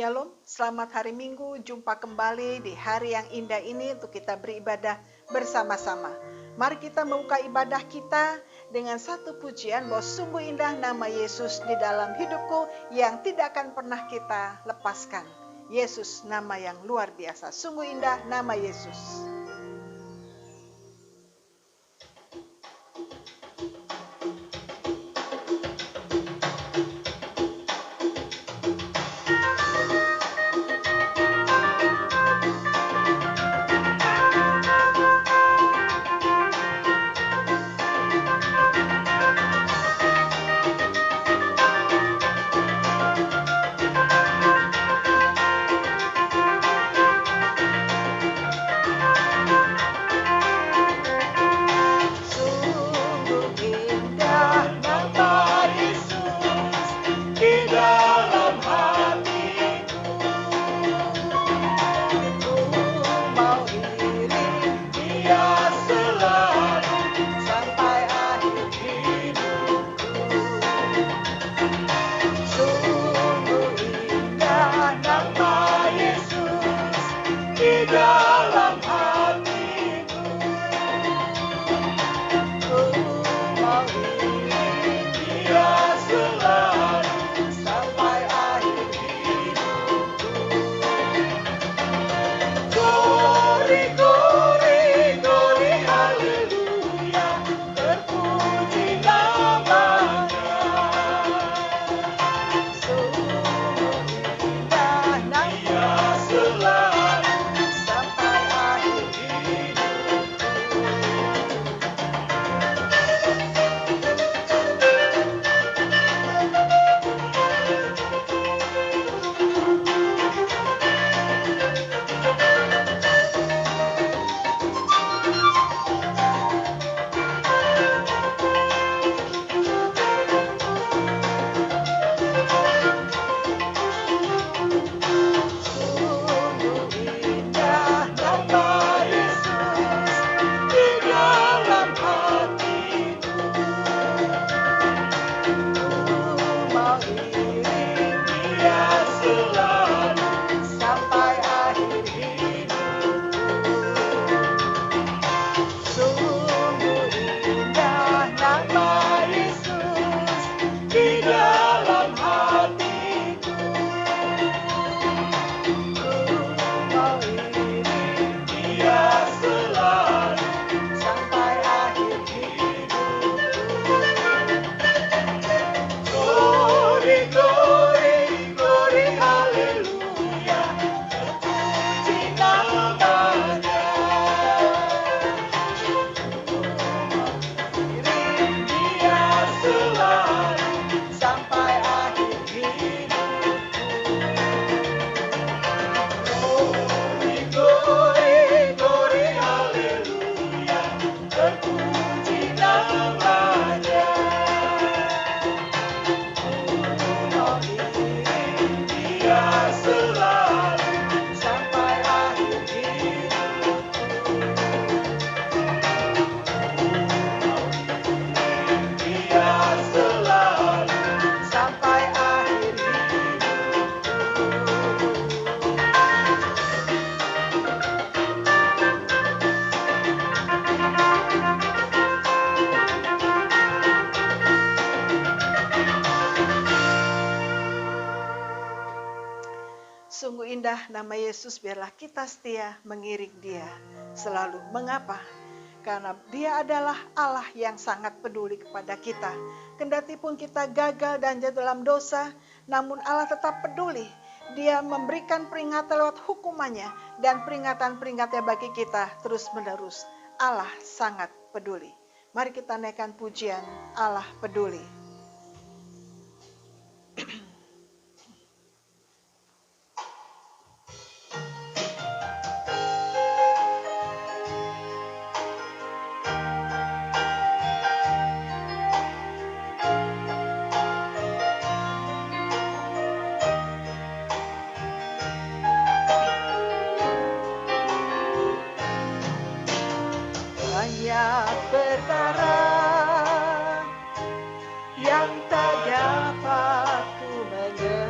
Shalom, selamat hari Minggu, jumpa kembali di hari yang indah ini untuk kita beribadah bersama-sama. Mari kita membuka ibadah kita dengan satu pujian bahwa sungguh indah nama Yesus di dalam hidupku yang tidak akan pernah kita lepaskan. Yesus nama yang luar biasa, sungguh indah nama Yesus. Sungguh indah nama Yesus, biarlah kita setia mengiring Dia selalu. Mengapa? Karena Dia adalah Allah yang sangat peduli kepada kita. Kendati pun kita gagal dan jatuh dalam dosa, namun Allah tetap peduli. Dia memberikan peringatan lewat hukumannya dan peringatan-peringatnya bagi kita terus menerus. Allah sangat peduli. Mari kita naikkan pujian Allah peduli. Banyak perkara yang tak dapat ku mengerti,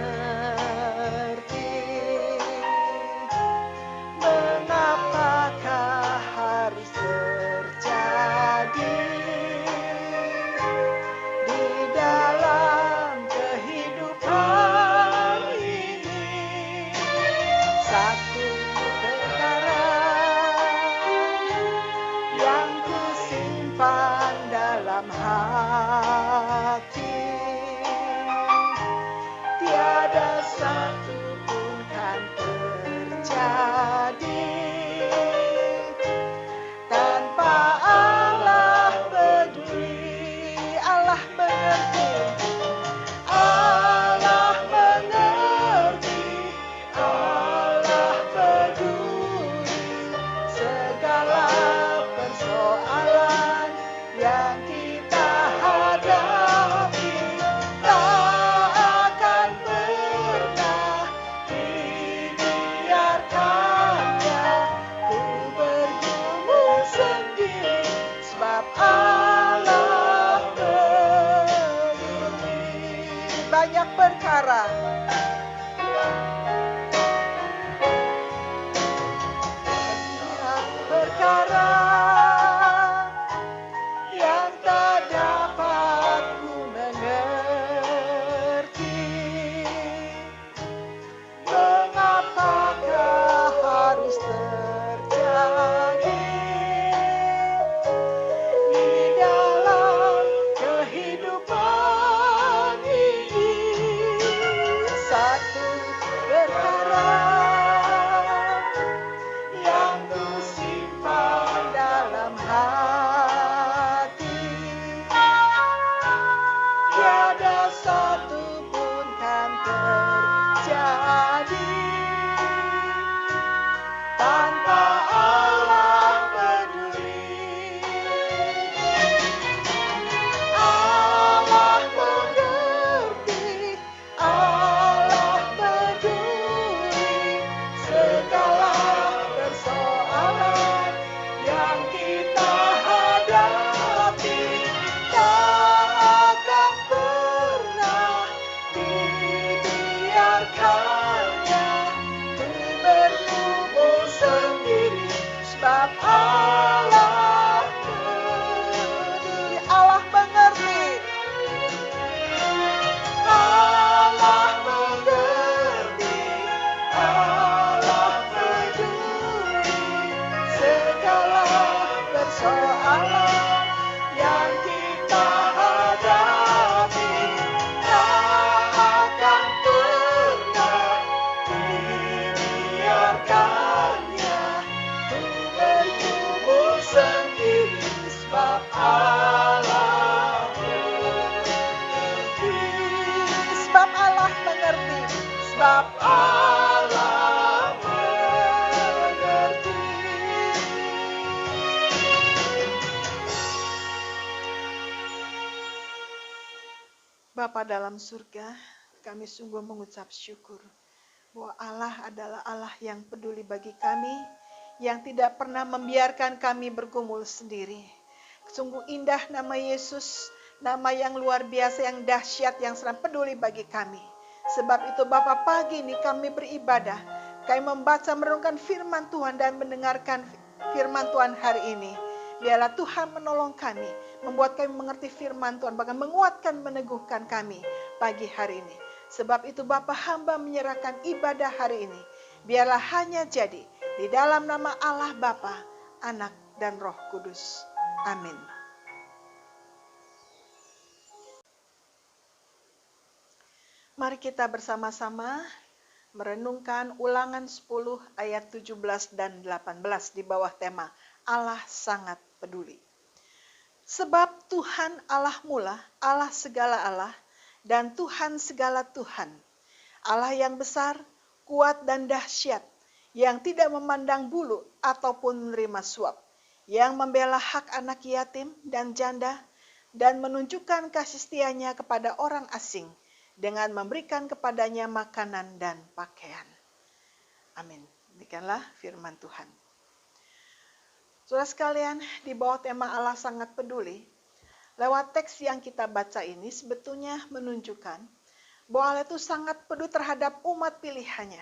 Soalan yang kita hadapi tak akan pernah dibiarkannya bertumbuh sendiri, sebab Allah mengerti. Sebab Allah mengerti. Sebab Allah mengerti. Bapa dalam surga, kami sungguh mengucap syukur bahwa Allah adalah Allah yang peduli bagi kami, yang tidak pernah membiarkan kami bergumul sendiri. Sungguh indah nama Yesus, nama yang luar biasa, yang dahsyat, yang sangat peduli bagi kami. Sebab itu Bapa, pagi ini kami beribadah, kami membaca merenungkan firman Tuhan dan mendengarkan firman Tuhan hari ini. Biarlah Tuhan menolong kami, membuat kami mengerti firman Tuhan, bahkan menguatkan, meneguhkan kami pagi hari ini. Sebab itu Bapa, hamba menyerahkan ibadah hari ini. Biarlah hanya jadi di dalam nama Allah Bapa, Anak, dan Roh Kudus. Amin. Mari kita bersama-sama merenungkan Ulangan 10 ayat 17 dan 18 di bawah tema Allah sangat peduli. Sebab Tuhan Allah mula, Allah segala Allah, dan Tuhan segala Tuhan. Allah yang besar, kuat dan dahsyat, yang tidak memandang bulu ataupun menerima suap, yang membela hak anak yatim dan janda, dan menunjukkan kasih setianya kepada orang asing, dengan memberikan kepadanya makanan dan pakaian. Amin. Demikianlah firman Tuhan. Saudara sekalian, di bawah tema Allah sangat peduli, lewat teks yang kita baca ini sebetulnya menunjukkan bahwa Allah itu sangat peduli terhadap umat pilihannya.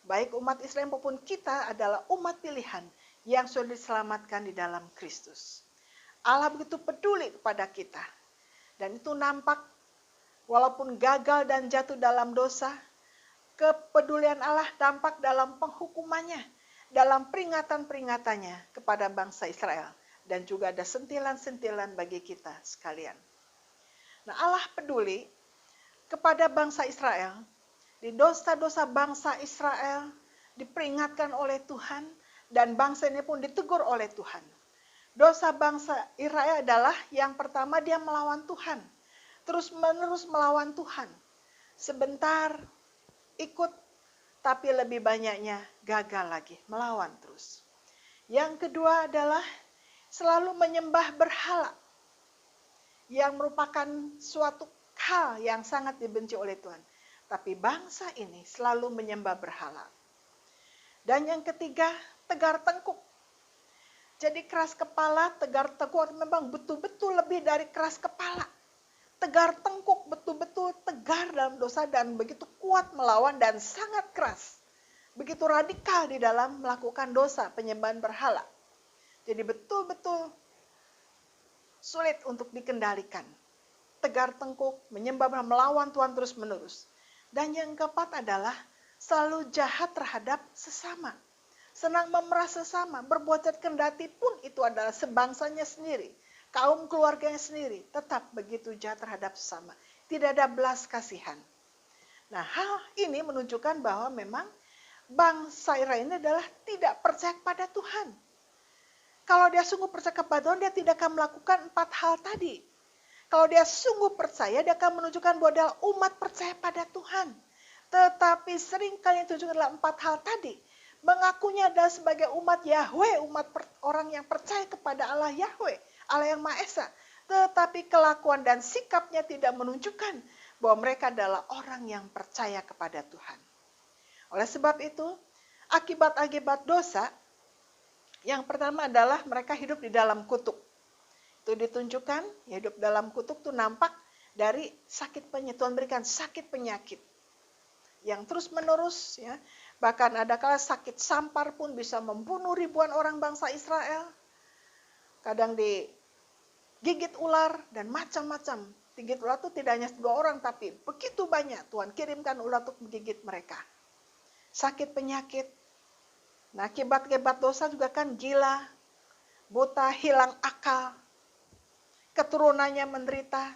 Baik umat Israel maupun kita adalah umat pilihan yang sudah diselamatkan di dalam Kristus. Allah begitu peduli kepada kita. Dan itu nampak walaupun gagal dan jatuh dalam dosa, kepedulian Allah tampak dalam penghukumannya, dalam peringatan-peringatannya kepada bangsa Israel. Dan juga ada sentilan-sentilan bagi kita sekalian. Nah, Allah peduli kepada bangsa Israel. Di dosa-dosa bangsa Israel diperingatkan oleh Tuhan, dan bangsa ini pun ditegur oleh Tuhan. Dosa bangsa Israel adalah yang pertama, dia melawan Tuhan. Terus-menerus melawan Tuhan. Sebentar ikut, tapi lebih banyaknya gagal lagi, melawan terus. Yang kedua adalah selalu menyembah berhala, yang merupakan suatu hal yang sangat dibenci oleh Tuhan. Tapi bangsa ini selalu menyembah berhala. Dan yang ketiga, tegar tengkuk. Jadi keras kepala, tegar tengkuk memang betul-betul lebih dari keras kepala. Tegar tengkuk, betul-betul tegar dalam dosa dan begitu kuat melawan dan sangat keras. Begitu radikal di dalam melakukan dosa penyembahan berhala. Jadi betul-betul sulit untuk dikendalikan. Tegar tengkuk, menyembah berhala, melawan Tuhan terus-menerus. Dan yang keempat adalah selalu jahat terhadap sesama. Senang memeras sesama, berbuat jahat kendati pun itu adalah sebangsanya sendiri. Kaum keluarganya sendiri tetap begitu jahat terhadap sesama. Tidak ada belas kasihan. Nah, hal ini menunjukkan bahwa memang bangsa Israel ini adalah tidak percaya kepada Tuhan. Kalau dia sungguh percaya kepada Tuhan, dia tidak akan melakukan 4 hal tadi. Kalau dia sungguh percaya, dia akan menunjukkan bahwa adalah umat percaya pada Tuhan. Tetapi seringkali yang ditunjukkan adalah 4 hal tadi. Mengakunya adalah sebagai umat Yahweh, orang yang percaya kepada Allah Yahweh, Allah yang Maha Esa. Tetapi kelakuan dan sikapnya tidak menunjukkan bahwa mereka adalah orang yang percaya kepada Tuhan. Oleh sebab itu, akibat-akibat dosa, yang pertama adalah mereka hidup di dalam kutuk. Itu ditunjukkan, hidup dalam kutuk itu nampak dari sakit penyakit. Tuhan berikan sakit penyakit yang terus menerus, ya. Bahkan ada kala sakit sampar pun bisa membunuh ribuan orang bangsa Israel. Kadang digigit ular dan macam-macam. Gigit ular itu tidak hanya 2 orang, tapi begitu banyak Tuhan kirimkan ular untuk menggigit mereka. Sakit penyakit. Nah, akibat-akibat dosa juga kan gila, buta hilang akal, keturunannya menderita,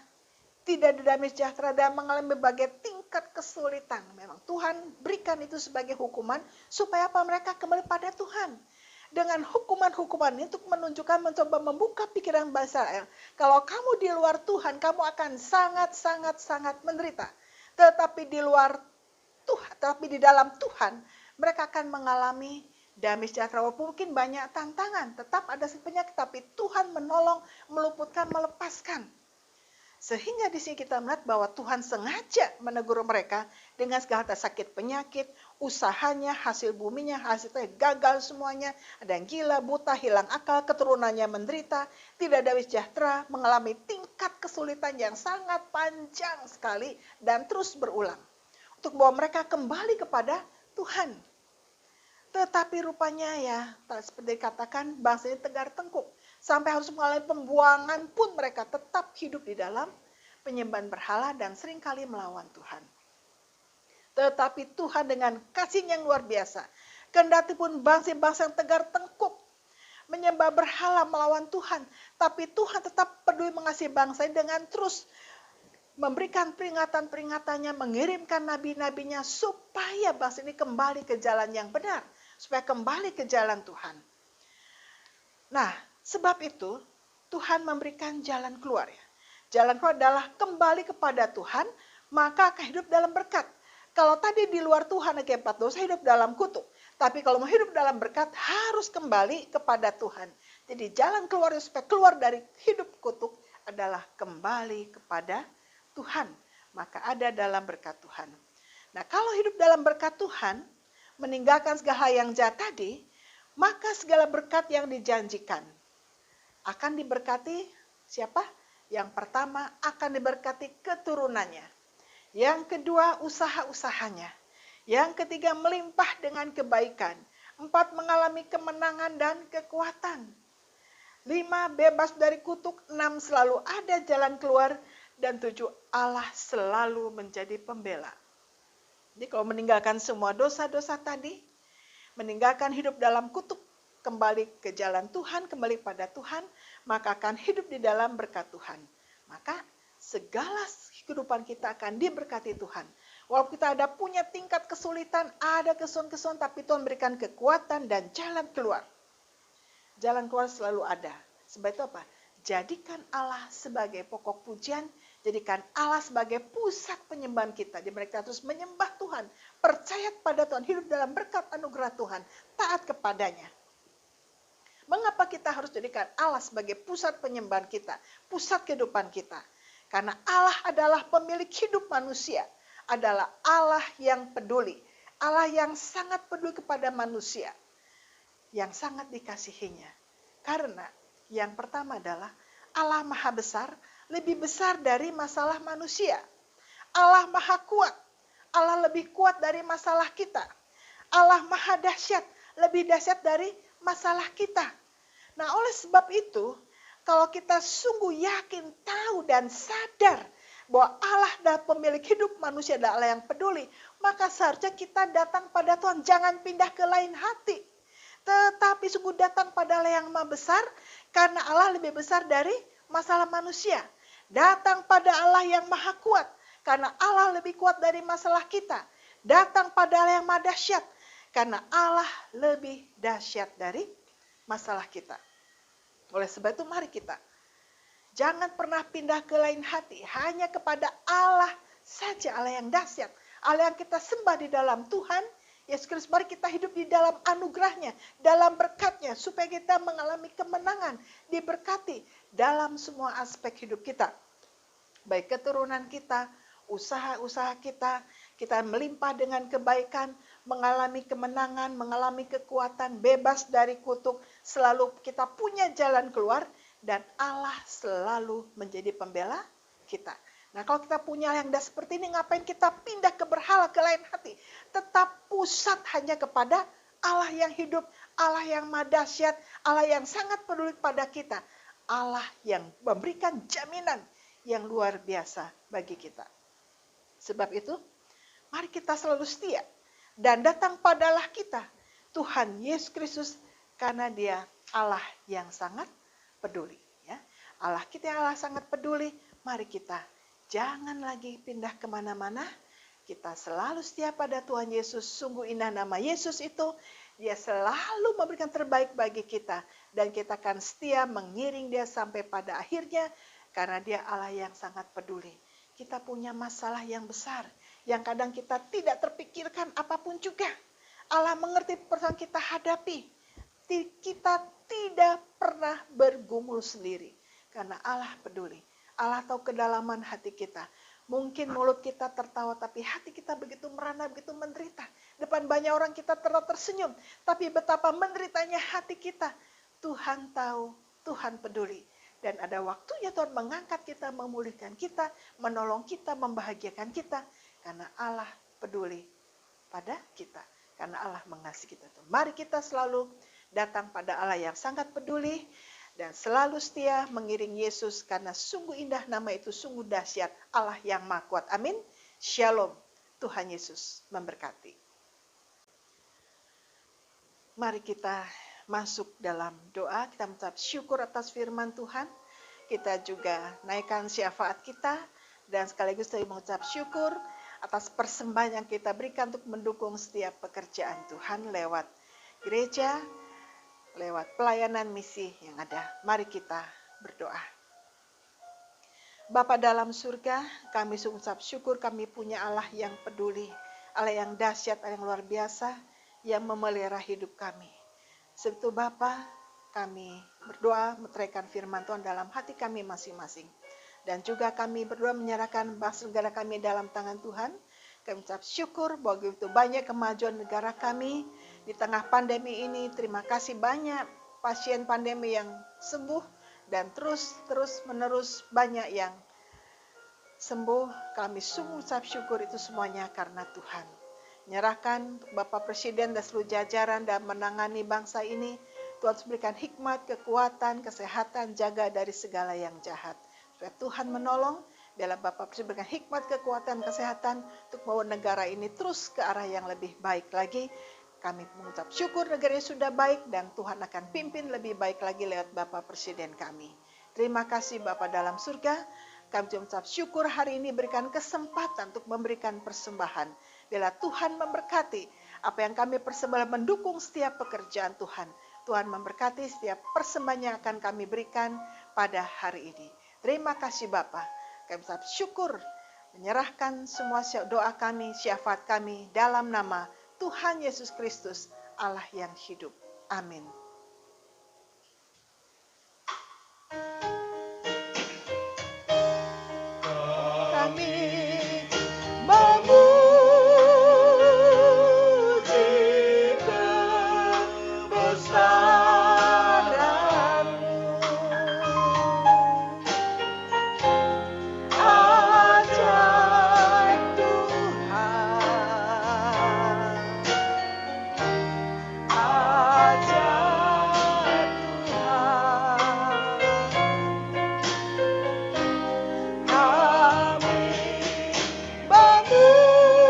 tidak ada damai sejahtera dan mengalami berbagai tingkat kesulitan. Memang Tuhan berikan itu sebagai hukuman supaya apa? Mereka kembali pada Tuhan. Dengan hukuman-hukuman ini untuk menunjukkan, mencoba membuka pikiran bangsa Israel. Kalau kamu di luar Tuhan, kamu akan sangat menderita. Tetapi di luar Tuhan, tapi di dalam Tuhan, mereka akan mengalami damai sejahtera. Walaupun mungkin banyak tantangan, tetap ada penyakit, tapi Tuhan menolong, meluputkan, melepaskan. Sehingga di sini kita melihat bahwa Tuhan sengaja menegur mereka dengan segala sakit penyakit, usahanya, hasil buminya, hasilnya gagal semuanya, ada yang gila, buta, hilang akal, keturunannya menderita, tidak ada sejahtera, mengalami tingkat kesulitan yang sangat panjang sekali dan terus berulang. Untuk bahwa mereka kembali kepada Tuhan. Tetapi rupanya ya, seperti dikatakan, bangsa ini tegar tengkuk. Sampai harus mengalami pembuangan pun mereka tetap hidup di dalam penyembahan berhala dan seringkali melawan Tuhan. Tetapi Tuhan dengan kasih yang luar biasa, kendati pun bangsa-bangsa yang tegar tengkuk, menyembah berhala melawan Tuhan, tapi Tuhan tetap peduli mengasihi bangsa ini dengan terus memberikan peringatan-peringatannya, mengirimkan nabi-nabinya supaya bangsa ini kembali ke jalan yang benar, supaya kembali ke jalan Tuhan. Nah, sebab itu Tuhan memberikan jalan keluar ya. Jalan keluar adalah kembali kepada Tuhan, maka akan hidup dalam berkat. Kalau tadi di luar Tuhan, ayat 4 dosa hidup dalam kutuk. Tapi kalau mau hidup dalam berkat, harus kembali kepada Tuhan. Jadi jalan keluar supaya keluar dari hidup kutuk adalah kembali kepada Tuhan. Maka ada dalam berkat Tuhan. Nah, kalau hidup dalam berkat Tuhan, meninggalkan segala hal yang jahat tadi, maka segala berkat yang dijanjikan akan diberkati siapa? Yang pertama akan diberkati keturunannya. Yang kedua usaha-usahanya. Yang ketiga melimpah dengan kebaikan. 4 mengalami kemenangan dan kekuatan. 5 bebas dari kutuk. 6 selalu ada jalan keluar. Dan 7 Allah selalu menjadi pembela. Jadi kalau meninggalkan semua dosa-dosa tadi, meninggalkan hidup dalam kutuk, kembali ke jalan Tuhan, kembali pada Tuhan, maka akan hidup di dalam berkat Tuhan. Maka segala kehidupan kita akan diberkati Tuhan. Walaupun kita ada punya tingkat kesulitan, ada kesulitan, tapi Tuhan berikan kekuatan dan jalan keluar. Jalan keluar selalu ada. Sebab itu apa? Jadikan Allah sebagai pokok pujian, jadikan Allah sebagai pusat penyembahan kita. Di mereka terus menyembah Tuhan, percaya pada Tuhan, hidup dalam berkat anugerah Tuhan, taat kepadanya. Mengapa kita harus jadikan Allah sebagai pusat penyembahan kita, pusat kehidupan kita? Karena Allah adalah pemilik hidup manusia, adalah Allah yang peduli, Allah yang sangat peduli kepada manusia, yang sangat dikasihinya. Karena yang pertama adalah Allah Maha Besar, lebih besar dari masalah manusia. Allah Maha Kuat, Allah lebih kuat dari masalah kita. Allah Maha Dahsyat, lebih dahsyat dari masalah kita. Nah, oleh sebab itu, kalau kita sungguh yakin, tahu dan sadar bahwa Allah adalah pemilik hidup manusia, adalah Allah yang peduli, maka seharusnya kita datang pada Tuhan, jangan pindah ke lain hati. Tetapi sungguh datang pada Allah yang Maha Besar, karena Allah lebih besar dari masalah manusia. Datang pada Allah yang Maha Kuat, karena Allah lebih kuat dari masalah kita. Datang pada Allah yang Maha Dahsyat, karena Allah lebih dahsyat dari masalah kita. Oleh sebab itu mari kita jangan pernah pindah ke lain hati, hanya kepada Allah saja, Allah yang dahsyat, Allah yang kita sembah di dalam Tuhan Yesus Kristus. Mari kita hidup di dalam anugerahnya, dalam berkatnya, supaya kita mengalami kemenangan, diberkati dalam semua aspek hidup kita. Baik keturunan kita, usaha-usaha kita, kita melimpah dengan kebaikan, mengalami kemenangan, mengalami kekuatan, bebas dari kutuk, selalu kita punya jalan keluar, dan Allah selalu menjadi pembela kita. Nah, kalau kita punya yang dah seperti ini, ngapain kita pindah ke berhala, ke lain hati? Tetap pusat hanya kepada Allah yang hidup, Allah yang Maha Dahsyat, Allah yang sangat peduli pada kita, Allah yang memberikan jaminan yang luar biasa bagi kita. Sebab itu, mari kita selalu setia dan datang pada Allah kita, Tuhan Yesus Kristus, karena Dia Allah yang sangat peduli. Ya. Allah kita yang Allah sangat peduli, mari kita jangan lagi pindah kemana-mana. Kita selalu setia pada Tuhan Yesus. Sungguh indah nama Yesus itu. Dia selalu memberikan terbaik bagi kita. Dan kita akan setia mengiring dia sampai pada akhirnya. Karena dia Allah yang sangat peduli. Kita punya masalah yang besar. Yang kadang kita tidak terpikirkan apapun juga. Allah mengerti persoalan kita hadapi. Kita tidak pernah bergumul sendiri. Karena Allah peduli. Allah tahu kedalaman hati kita. Mungkin mulut kita tertawa, tapi hati kita begitu merana, begitu menderita. Depan banyak orang kita tersenyum, tapi betapa menderitanya hati kita. Tuhan tahu, Tuhan peduli. Dan ada waktunya Tuhan mengangkat kita, memulihkan kita, menolong kita, membahagiakan kita. Karena Allah peduli pada kita. Karena Allah mengasihi kita. Mari kita selalu datang pada Allah yang sangat peduli. Dan selalu setia mengiring Yesus karena sungguh indah nama itu, sungguh dahsyat Allah yang Maha Kuat. Amin. Shalom. Tuhan Yesus memberkati. Mari kita masuk dalam doa. Kita mengucap syukur atas firman Tuhan. Kita juga naikkan syafaat kita. Dan sekaligus kita mengucap syukur atas persembahan yang kita berikan untuk mendukung setiap pekerjaan Tuhan lewat gereja, lewat pelayanan misi yang ada. Mari kita berdoa. Bapa dalam surga, kami mengucap syukur kami punya Allah yang peduli, Allah yang dahsyat, Allah yang luar biasa, yang memelihara hidup kami. Sebab itu Bapa, kami berdoa meteraikan firman Tuhan dalam hati kami masing-masing. Dan juga kami berdoa menyerahkan bangsa negara kami dalam tangan Tuhan. Kami mengucap syukur bahwa begitu banyak kemajuan negara kami di tengah pandemi ini. Terima kasih banyak pasien pandemi yang sembuh dan terus menerus banyak yang sembuh. Kami sungguh ucap syukur itu semuanya karena Tuhan. Menyerahkan Bapak Presiden dan seluruh jajaran dan menangani bangsa ini. Tuhan berikan hikmat, kekuatan, kesehatan, jaga dari segala yang jahat. Supaya Tuhan menolong. Biarlah Bapak Presiden berikan hikmat, kekuatan, kesehatan untuk membawa negara ini terus ke arah yang lebih baik lagi. Kami mengucap syukur negaranya sudah baik dan Tuhan akan pimpin lebih baik lagi lewat Bapak Presiden kami. Terima kasih Bapak dalam surga. Kami mengucap syukur hari ini berikan kesempatan untuk memberikan persembahan. Biarlah Tuhan memberkati apa yang kami persembahkan mendukung setiap pekerjaan Tuhan. Tuhan memberkati setiap persembahan yang akan kami berikan pada hari ini. Terima kasih Bapak. Kami mengucap syukur, menyerahkan semua doa kami, syafaat kami dalam nama Tuhan Yesus Kristus, Allah yang hidup. Amin. Kami memuji kebesaran-Mu. Ajaib Tuhan. Ajaib Tuhan. Kami memuji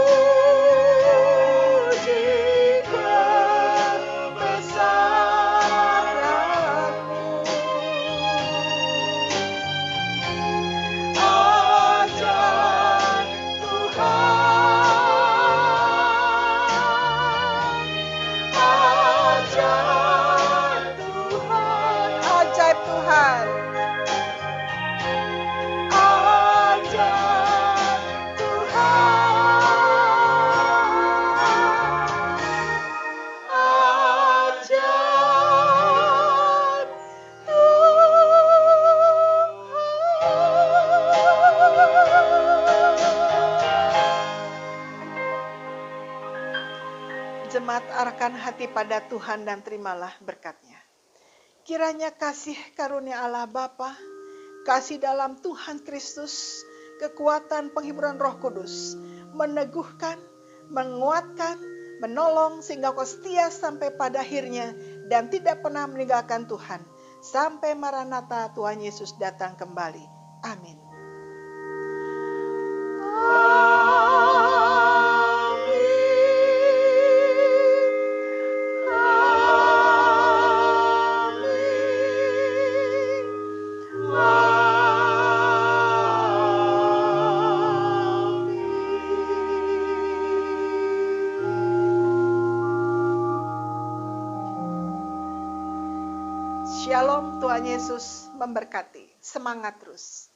kebesaran-Mu. Ajaib Tuhan. Ajaib Tuhan. Ajaib Tuhan. Ajaib Tuhan. Ajaib Tuhan. Jemaat, arahkan hati pada Tuhan dan terimalah berkat-Nya. Kiranya kasih karunia Allah Bapa, kasih dalam Tuhan Kristus, kekuatan penghiburan Roh Kudus, meneguhkan, menguatkan, menolong sehingga kau setia sampai pada akhirnya dan tidak pernah meninggalkan Tuhan. Sampai Maranatha Tuhan Yesus datang kembali. Amin. Amin. Shalom, Tuhan Yesus memberkati. Semangat terus.